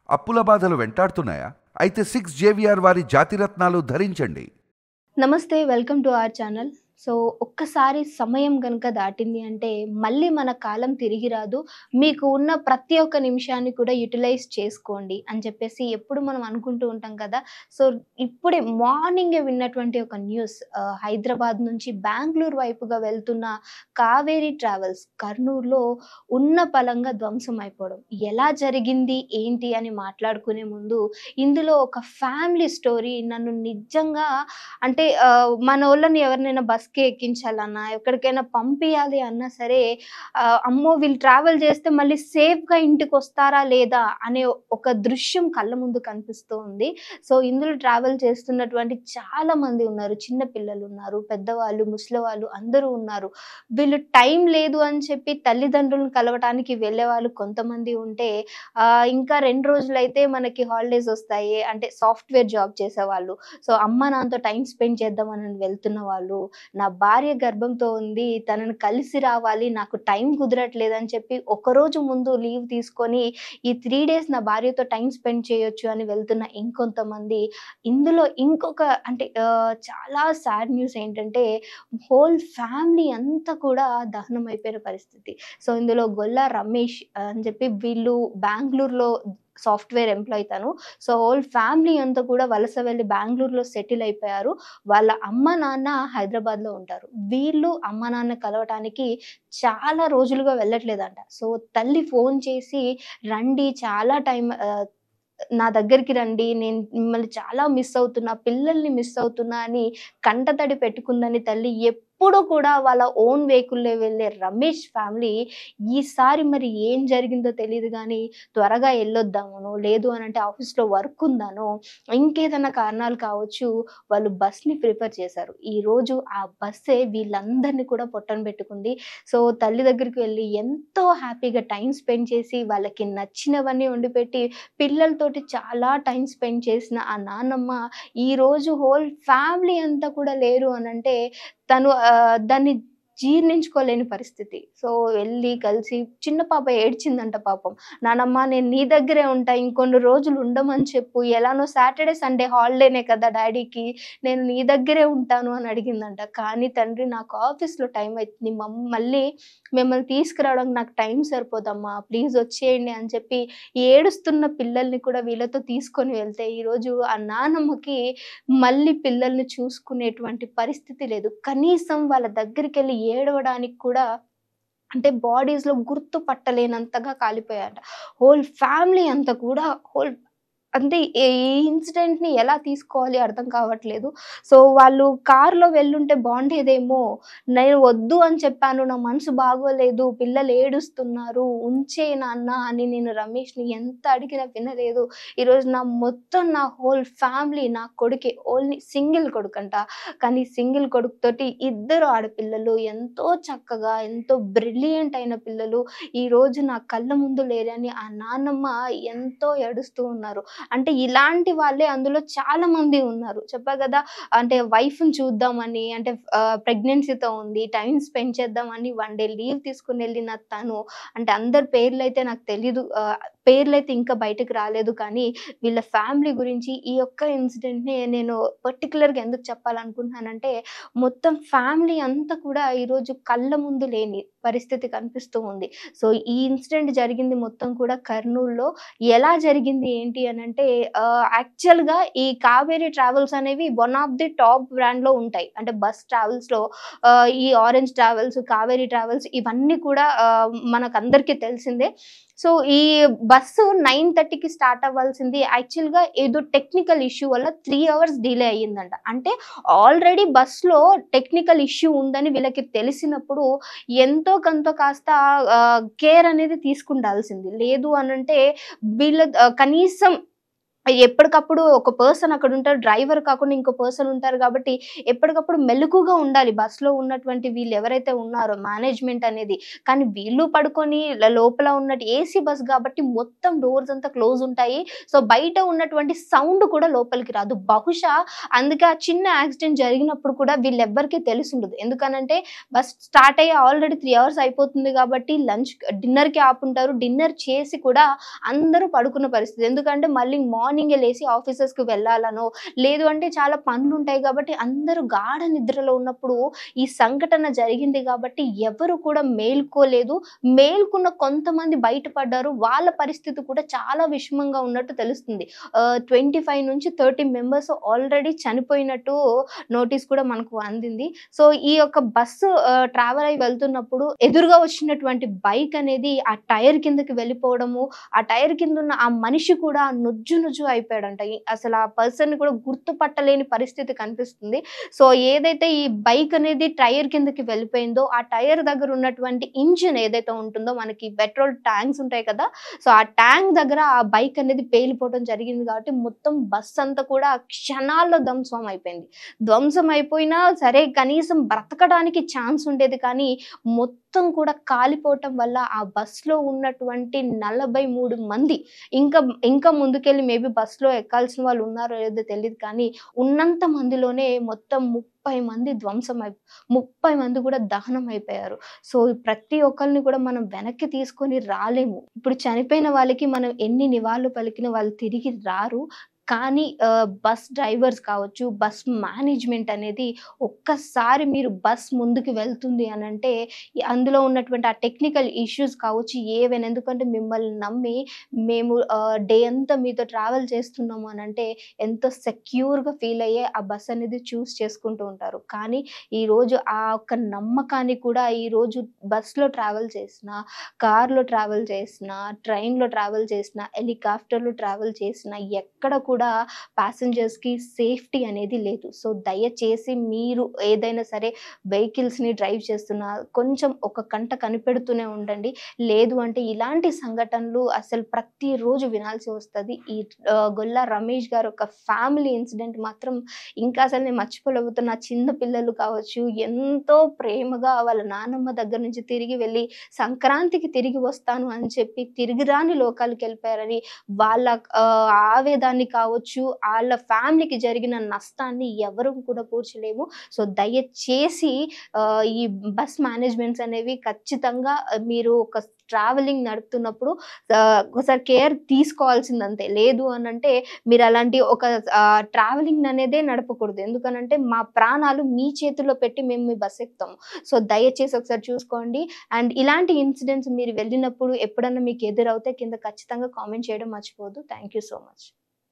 అప్పుల బాధలు వెంటాడుతున్నాయా? అయితే 6 జేవిఆర్ వారి జాతిరత్నాలు ధరించండి. నమస్తే welcome to our channel. So, ఒక్కసారి సమయం గనుక దాటింది అంటే మళ్ళీ మన కాలం తిరిగి రాదు. మీకు ఉన్న ప్రతి ఒక్క నిమిషాన్ని కూడా యుటిలైజ్ చేసుకోండి అని చెప్పేసి ఎప్పుడు మనం అనుకుంటూ ఉంటాం కదా! సో, ఇప్పుడే మార్నింగే విన్నటువంటి ఒక న్యూస్ హైదరాబాద్ నుంచి బెంగుళూరు వైపుగా వెళ్తున్న కావేరీ ట్రావెల్స్ కర్నూలులో ఉన్న పళంగా ధ్వంసం అయిపోవడం. ఎలా జరిగింది? ఏంటి? అని మాట్లాడుకునే ముందు ఇందులో ఒక ఫ్యామిలీ స్టోరీ నన్ను నిజంగా అంటే మనోళ్ళని ఎవరినైనా బస్‌కి ఎక్కించాలన్నా, ఎక్కడికైనా పంపియాలి అన్నా సరే అమ్మో! వీళ్ళు ట్రావెల్ చేస్తే మళ్ళీ సేఫ్‌గా ఇంటికొస్తారా లేదా అనే ఒక దృశ్యం కళ్ళ ముందు కనిపిస్తూ ఉంది. సో, ఇందులో ట్రావెల్ చేస్తున్నటువంటి చాలా మంది ఉన్నారు. చిన్న పిల్లలున్నారు, పెద్దవాళ్ళు, ముసలివాళ్ళు అందరూ ఉన్నారు. వీళ్ళు టైం లేదు అని చెప్పి తల్లిదండ్రులను కలవటానికి వెళ్ళేవాళ్ళు కొంతమంది ఉంటే, ఇంకా 2 రోజులైతే మనకి హాలిడేస్ ఒస్తాయి. అంటే సాఫ్ట్‌వేర్ జాబ్ చేసేవాళ్ళు. సో, అమ్మ నాన్నతో టైమ్ స్పెండ్ చేద్దామని వెళ్తున్న వాళ్ళు, నా భార్య గర్భంతో ఉంది, తనని కలిసి రావాలి, నాకు టైం కుదరట్లేదని చెప్పి ఒకరోజు ముందు లీవ్ తీసుకొని, ఈ 3 డేస్ నా భార్యతో టైమ్ స్పెండ్ చేయొచ్చు అని వెళ్తున్న ఇంకొంతమంది. ఇందులో ఇంకొక అంటే చాలా సాడ్ న్యూస్ ఏంటంటే, హోల్ ఫ్యామిలీ అంతా కూడా దహనం అయిపోయిన పరిస్థితి. సో, ఇందులో గొల్లా రమేష్ అని చెప్పి వీళ్ళు బెంగుళూరులో సాఫ్ట్‌వేర్ ఎంప్లాయీ తను. సో, హోల్ ఫ్యామిలీ అంతా కూడా వలస వెళ్లి బెంగుళూరులో సెటిల్ అయిపోయారు. వాళ్ళ అమ్మ, నాన్న హైదరాబాద్‌లో ఉంటారు. వీళ్ళు అమ్మ, నాన్న కలవటానికి చాలా రోజులుగా వెళ్ళట్లేదంట. సో, తల్లి ఫోను చేసి రండి చాలా నా దగ్గరికి రండి. నేను మిమ్మల్ని చాలా మిస్ అవుతున్నా. పిల్లల్ని మిస్ అవుతున్నా అని కంటతడి పెట్టుకుందని తల్లి ఎప్పుడు కూడా వాళ్ళ ఓన్ వెహికల్‌లో వెళ్ళే రమేష్ ఫ్యామిలీ ఈసారి మరి ఏం జరిగిందో తెలీదు గానీ త్వరగా ఎళ్ళొద్దామనో, లేదు అనంటే ఆఫీస్‌లో వర్క్ ఉందనో, ఇంకేదన్నా కారణాలు కావచ్చు. వాళ్ళు బస్‌ని ప్రిఫర్ చేశారు. ఈరోజు ఆ బస్సే వీళ్ళందరిని కూడా పొట్టన పెట్టుకుంది. సో, తల్లి దగ్గరికి వెళ్లి ఎంతో హ్యాపీగా టైమ్ స్పెండ్ చేసి, వాళ్ళకి నచ్చినవన్నీ వండిపెట్టి, పిల్లలతోటి చాలా టైమ్ స్పెండ్ చేసిన ఆ నాన్నమ్మ ఈరోజు హోల్ ఫ్యామిలీ అంతా కూడా లేరు అనంటే తను దాన్ని జీర్ణించుకోలేని పరిస్థితి. సో, వెళ్లి కలిసి చిన్న పాప ఏడ్చిందంట పాపం. నానమ్మ నేను నీ దగ్గరే ఉంటా. ఇంకొన్ని రోజులు ఉండమని చెప్పు. ఎలానో సాటర్‌డే, సండే హాలిడేనే కదా డాడీకి. నేను నీ దగ్గరే ఉంటాను అని అడిగిందంట. కానీ తండ్రి నాకు ఆఫీస్‌లో టైమ్ అయితుంది. మళ్ళీ మిమ్మల్ని తీసుకురావడానికి నాకు టైం సరిపోదమ్మా. ప్లీజ్ వచ్చేయండి అని చెప్పి ఏడుస్తున్న పిల్లల్ని కూడా వీళ్ళతో తీసుకొని వెళ్తే ఈరోజు ఆ నానమ్మకి మళ్ళీ పిల్లల్ని చూసుకునేటువంటి పరిస్థితి లేదు. కనీసం వాళ్ళ దగ్గరికెళ్ళి ఏడవడానికి కూడా అంటే బాడీస్‌లో గుర్తుపట్టలేనంతగా కాలిపోయారట. హోల్ ఫ్యామిలీ అంతా కూడా అంటే ఈ ఇన్సిడెంట్‌ని ఎలా తీసుకోవాలి అర్థం కావట్లేదు. సో, వాళ్ళు కార్‌లో వెళ్ళుంటే బావుండేదేమో. నేను వద్దు అని చెప్పాను. నా మనసు బాగోలేదు. పిల్లలు ఏడుస్తున్నారు. ఉంచేయి నాన్న అని నేను రమేష్‌ని ఎంత అడిగినా వినలేదు. ఈరోజు నా హోల్ ఫ్యామిలీ నా కొడుకే. ఓన్లీ సింగిల్ కొడుకంట. కానీ సింగిల్ కొడుకుతోటి ఇద్దరు ఆడపిల్లలు ఎంతో చక్కగా, ఎంతో బ్రిలియంట్ అయిన పిల్లలు ఈరోజు నా కళ్ళ ముందు లేరని ఆ నాన్నమ్మ ఎంతో ఏడుస్తూ ఉన్నారు. అంటే ఇలాంటి వాళ్ళే అందులో చాలా మంది ఉన్నారు. చెప్పా గదా! అంటే వైఫ్‌ని చూద్దామని అంటే ప్రెగ్నెన్సీతో ఉంది. టైమ్ స్పెండ్ చేద్దామని 1 డే లీవ్ తీసుకొనెళ్ళిన తను అంటే అందరి పేర్లైతే నాకు తెలీదు. పేర్లైతే ఇంకా బయటకి రాలేదు కానీ వీళ్ళ ఫ్యామిలీ గురించి ఈ ఒక్క ఇన్సిడెంట్‌ని నేను పర్టిక్యులర్‌గా ఎందుకు చెప్పాలనుకుంటున్నానంటే మొత్తం ఫ్యామిలీ అంతా కూడా ఈరోజు కళ్ళ ముందు లేని పరిస్థితి కనిపిస్తూ ఉంది. సో, ఈ ఇన్సిడెంట్ జరిగింది మొత్తం కూడా కర్నూల్‌లో. ఎలా జరిగింది ఏంటి అనంటే యాక్చువల్‌గా ఈ కావేరీ ట్రావెల్స్ అనేవి వన్ ఆఫ్ ది టాప్ బ్రాండ్‌లో ఉంటాయి. అంటే బస్ ట్రావెల్స్‌లో ఈ ఆరెంజ్ ట్రావెల్స్, కావేరీ ట్రావెల్స్ ఇవన్నీ కూడా మనకందరికీ తెలిసిందే. సో, ఈ బస్సు 9:30కి స్టార్ట్ అవ్వాల్సింది యాక్చువల్‌గా ఏదో టెక్నికల్ ఇష్యూ వల్ల 3 అవర్స్ డిలే అయ్యిందంట. అంటే ఆల్రెడీ బస్‌లో టెక్నికల్ ఇష్యూ ఉందని వీళ్ళకి తెలిసినప్పుడు ఎంతో కొంత కాస్త కేర్ అనేది తీసుకుండాల్సింది. లేదు అనంటే కనీసం ఎప్పటికప్పుడు ఒక పర్సన్ అక్కడ ఉంటారు. డ్రైవర్ కాకుండా ఇంకో పర్సన్ ఉంటారు కాబట్టి ఎప్పటికప్పుడు మెలకువగా ఉండాలి బస్‌లో ఉన్నటువంటి వీళ్ళు ఎవరైతే ఉన్నారో మేనేజ్‌మెంట్ అనేది. కానీ వీళ్ళు పడుకొని లోపల ఉన్నట్టు ఏసీ బస్ కాబట్టి మొత్తం డోర్స్ అంతా క్లోజ్ ఉంటాయి. సో, బయట ఉన్నటువంటి సౌండ్ కూడా లోపలికి రాదు. బహుశా అందుకే ఆ చిన్న యాక్సిడెంట్ జరిగినప్పుడు కూడా వీళ్ళెవ్వరికీ తెలిసుండదు. ఎందుకనంటే బస్ స్టార్ట్ అయ్యి ఆల్రెడీ 3 అవర్స్ అయిపోతుంది కాబట్టి డిన్నర్‌కి ఆపుంటారు. డిన్నర్ చేసి కూడా అందరూ పడుకున్న పరిస్థితి. ఎందుకంటే మళ్ళీ మార్నింగే లేసి ఆఫీసెస్‌కి వెళ్ళాలనో, లేదు అంటే చాలా పనులుంటాయి కాబట్టి అందరూ గాఢ నిద్రలో ఉన్నప్పుడు ఈ సంఘటన జరిగింది కాబట్టి ఎవరు కూడా మేల్కోలేదు. మేల్కున్న కొంతమంది బయటపడ్డారు. వాళ్ళ పరిస్థితి కూడా చాలా విషమంగా ఉన్నట్టు తెలుస్తుంది. 25-30 మెంబర్స్ ఆల్రెడీ చనిపోయినట్టు నోటీస్ కూడా మనకు అందింది. సో, ఈ యొక్క బస్సు ట్రావెల్ అయ్యి వెళ్తున్నప్పుడు ఎదురుగా వచ్చినటువంటి బైక్ అనేది ఆ టైర్ కిందకి వెళ్ళిపోవడము, ఆ టైర్ కిందున్న ఆ మనిషి కూడా నుజ్జు నుజ్జు అయిపోయాడంట. అసలు ఆ పర్సన్‌ని కూడా గుర్తుపట్టలేని పరిస్థితి కనిపిస్తుంది. సో, ఏదైతే ఈ బైక్ అనేది టైర్ కిందకి వెళ్ళిపోయిందో, ఆ టైర్ దగ్గర ఉన్నటువంటి ఇంజిన్ ఏదైతే ఉంటుందో మనకి పెట్రోల్ ట్యాంక్స్ ఉంటాయి కదా! సో, ఆ ట్యాంక్ దగ్గర ఆ బైక్ అనేది పేలిపోవడం జరిగింది కాబట్టి మొత్తం బస్ అంతా కూడా క్షణాల్లో ధ్వంసం అయిపోయింది. ధ్వంసం అయిపోయినా సరే కనీసం బ్రతకడానికి ఛాన్స్ ఉండేది కానీ మొత్తం కూడా కాలిపోవటం వల్ల ఆ బస్‌లో ఉన్నటువంటి 43 మంది ఇంకా ఇంకా ముందుకెళ్ళి మేబీ బస్‌లో ఎక్కాల్సిన వాళ్ళు ఉన్నారో లేదో తెలీదు కానీ, ఉన్నంత మందిలోనే మొత్తం 30 మంది 30 మంది కూడా దహనం అయిపోయారు. సో, ప్రతి ఒక్కళ్ళని కూడా మనం వెనక్కి తీసుకొని రాలేము. ఇప్పుడు చనిపోయిన వాళ్ళకి మనం ఎన్ని నివాళులు పలికినా వాళ్ళు తిరిగి రారు. కానీ బస్ డ్రైవర్స్ కావచ్చు, బస్ మేనేజ్‌మెంట్ అనేది ఒక్కసారి మీరు బస్ ముందుకు వెళ్తుంది అనంటే, అందులో ఉన్నటువంటి ఆ టెక్నికల్ ఇష్యూస్ కావచ్చు ఏవైనా ఎందుకంటే మిమ్మల్ని నమ్మి మేము డే అంతా మీతో ట్రావెల్ చేస్తున్నాము అనంటే ఎంతో సెక్యూర్‌గా ఫీల్ అయ్యే ఆ బస్ అనేది చూజ్ చేసుకుంటూ ఉంటారు. కానీ ఈరోజు ఆ ఒక్క నమ్మకాన్ని కూడా ఈరోజు బస్‌లో ట్రావెల్ చేసినా, కార్‌లో ట్రావెల్ చేసినా, ట్రైన్‌లో ట్రావెల్ చేసినా, హెలికాప్టర్‌లో ట్రావెల్ చేసినా ఎక్కడ కూడా ప్యాసింజర్స్‌కి సేఫ్టీ అనేది లేదు. సో, దయచేసి మీరు ఏదైనా సరే వెహికల్స్‌ని డ్రైవ్ చేస్తున్నా కొంచెం ఒక కంట కనిపెడుతూనే ఉండండి. లేదు అంటే ఇలాంటి సంఘటనలు అసలు ప్రతిరోజు వినాల్సి వస్తది. ఈ గొల్లా రమేష్ గారి యొక్క ఫ్యామిలీ ఇన్సిడెంట్ మాత్రం ఇంకా అసలు నేను మర్చిపోలేకపోతున్నా. చిన్న పిల్లలు కావచ్చు ఎంతో ప్రేమగా వాళ్ళ నానమ్మ దగ్గర నుంచి తిరిగి వెళ్ళి సంక్రాంతికి తిరిగి వస్తాను అని చెప్పి తిరిగి రాని లోకాలకెళ్ళిపోయారని వాళ్ళ ఆవేదాన్ని కావచ్చు, ఆళ్ళ ఫ్యామిలీకి జరిగిన నష్టాన్ని ఎవరు కూడా పూడ్చలేము. సో, దయచేసి ఈ బస్ మేనేజ్‌మెంట్స్ అనేవి ఖచ్చితంగా మీరు ఒక ట్రావెలింగ్ నడుపుతున్నప్పుడు ఒకసారి కేర్ తీసుకోవాల్సిందంతే. లేదు అనంటే మీరలాంటి ఒక ట్రావెలింగ్ అనేదే నడపకూడదు. ఎందుకనంటే మా ప్రాణాలు మీ చేతుల్లో పెట్టి మేము మీ బస్ ఎక్కుతాము. సో, దయచేసి ఒకసారి చూసుకోండి. అండ్ ఇలాంటి ఇన్సిడెంట్స్ మీరు వెళ్ళినప్పుడు ఎప్పుడన్నా మీకు ఎదురవుతే కింద ఖచ్చితంగా కామెంట్ చేయడం మర్చిపోవద్దు. Thank you so much.